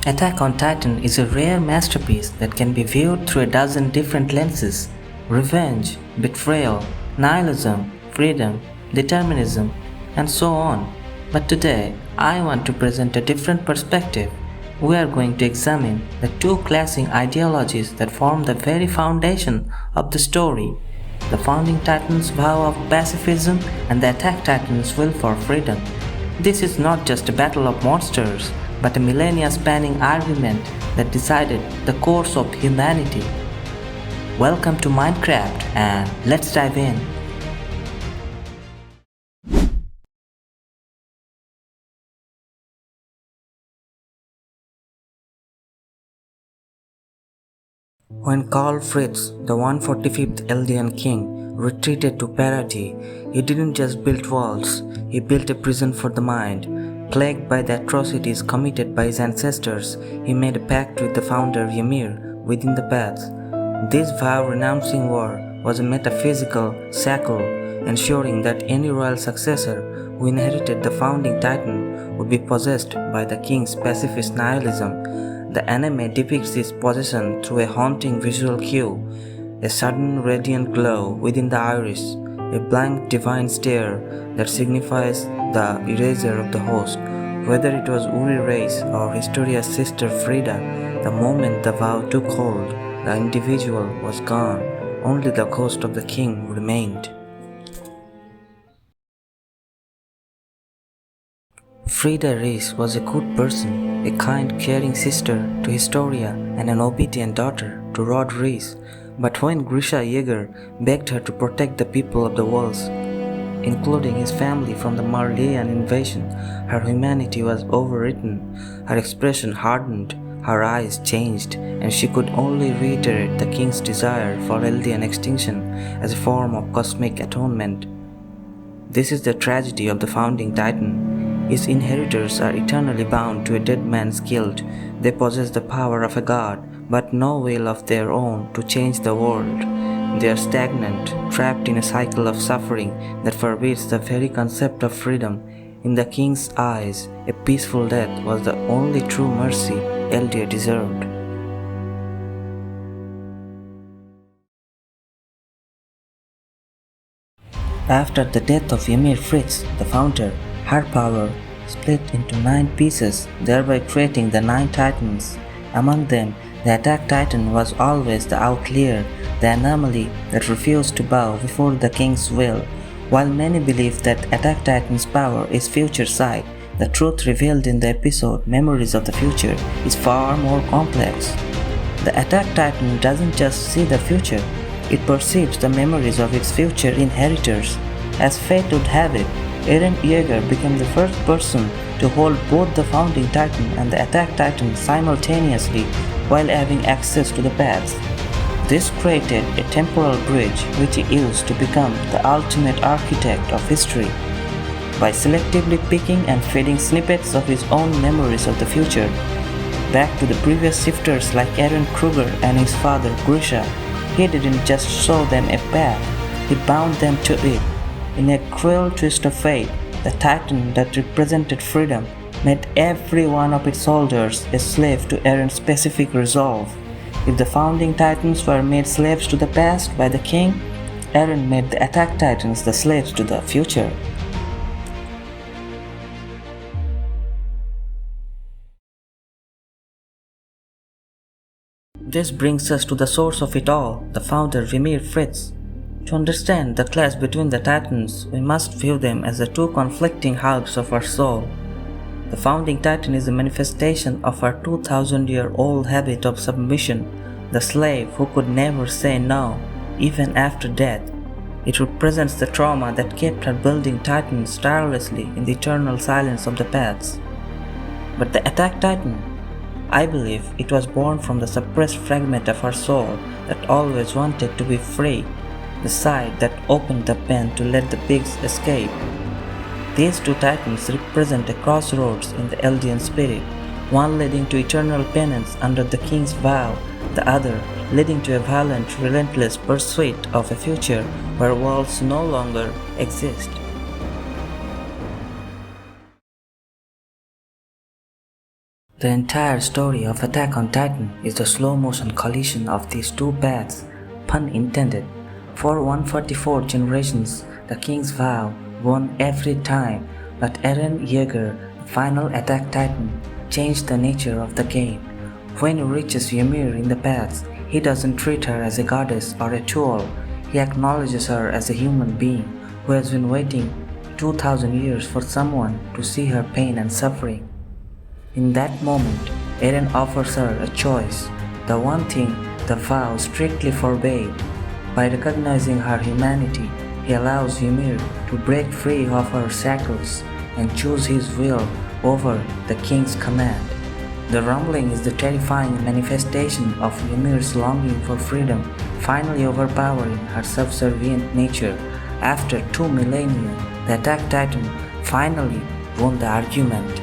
Attack on Titan is a rare masterpiece that can be viewed through a dozen different lenses: revenge, betrayal, nihilism, freedom, determinism, and so on. But today, I want to present a different perspective. We are going to examine the two clashing ideologies that form the very foundation of the story: the founding Titans' vow of pacifism and the attack Titans' will for freedom. This is not just a battle of monsters, but a millennia-spanning argument that decided the course of humanity. Welcome to MindCraft, and let's dive in. When Karl Fritz, the 145th Eldian king, retreated to Parati, he didn't just build walls, he built a prison for the mind. Plagued by the atrocities committed by his ancestors, he made a pact with the founder Ymir within the paths. This vow renouncing war was a metaphysical shackle, ensuring that any royal successor who inherited the founding titan would be possessed by the king's pacifist nihilism. The anime depicts this possession through a haunting visual cue: a sudden radiant glow within the iris, a blank divine stare that signifies the erasure of the host. Whether it was Uri Reis or Historia's sister Frida, the moment the vow took hold, the individual was gone. Only the ghost of the king remained. Frida Reis was a good person, a kind, caring sister to Historia and an obedient daughter to Rod Reis. But when Grisha Yeager begged her to protect the people of the walls, including his family, from the Marleyan invasion, her humanity was overwritten, her expression hardened, her eyes changed, and she could only reiterate the king's desire for Eldian extinction as a form of cosmic atonement. This is the tragedy of the founding titan. His inheritors are eternally bound to a dead man's guilt. They possess the power of a god, but no will of their own to change the world. They are stagnant, trapped in a cycle of suffering that forbids the very concept of freedom. In the king's eyes, a peaceful death was the only true mercy Eldia deserved. After the death of Ymir Fritz, the founder, her power split into 9 pieces, thereby creating the 9 titans. Among them, the attack titan was always the outlier, the anomaly that refused to bow before the king's will. While many believe that attack titan's power is future sight, the truth revealed in the episode Memories of the Future is far more complex. The attack titan doesn't just see the future, it perceives the memories of its future inheritors. As fate would have it, Eren Yeager became the first person to hold both the founding titan and the attack titan simultaneously while having access to the paths. This created a temporal bridge which he used to become the ultimate architect of history. By selectively picking and feeding snippets of his own memories of the future back to the previous shifters like Eren Kruger and his father Grisha, he didn't just show them a path, he bound them to it. In a cruel twist of fate, the titan that represented freedom made every one of its soldiers a slave to Eren's specific resolve. If the founding titans were made slaves to the past by the king, Eren made the attack titans the slaves to the future. This brings us to the source of it all, the founder Ymir Fritz. To understand the clash between the titans, we must view them as the two conflicting halves of our soul. The founding titan is a manifestation of our 2,000-year-old habit of submission, the slave who could never say no, even after death. It represents the trauma that kept her building titans tirelessly in the eternal silence of the paths. But the attack titan, I believe it was born from the suppressed fragment of her soul that always wanted to be free, the side that opened the pen to let the pigs escape. These two titans represent a crossroads in the Eldian spirit, one leading to eternal penance under the king's vow, the other leading to a violent, relentless pursuit of a future where worlds no longer exist. The entire story of Attack on Titan is the slow-motion collision of these two paths, pun intended. For 144 generations, the King's Vow won every time, but Eren Yeager, the final Attack Titan, changed the nature of the game. When he reaches Ymir in the paths, he doesn't treat her as a goddess or a tool. He acknowledges her as a human being who has been waiting 2000 years for someone to see her pain and suffering. In that moment, Eren offers her a choice, the one thing the vow strictly forbade. By recognizing her humanity, he allows Ymir to break free of her shackles and choose his will over the king's command. The rumbling is the terrifying manifestation of Ymir's longing for freedom, finally overpowering her subservient nature. After 2 millennia, the Attack Titan finally won the argument.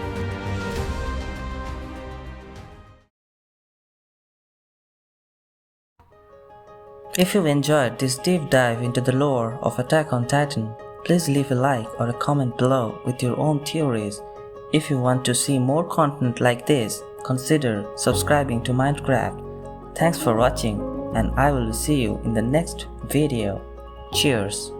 If you enjoyed this deep dive into the lore of Attack on Titan, please leave a like or a comment below with your own theories. If you want to see more content like this, consider subscribing to MindCraft. Thanks for watching, and I will see you in the next video. Cheers!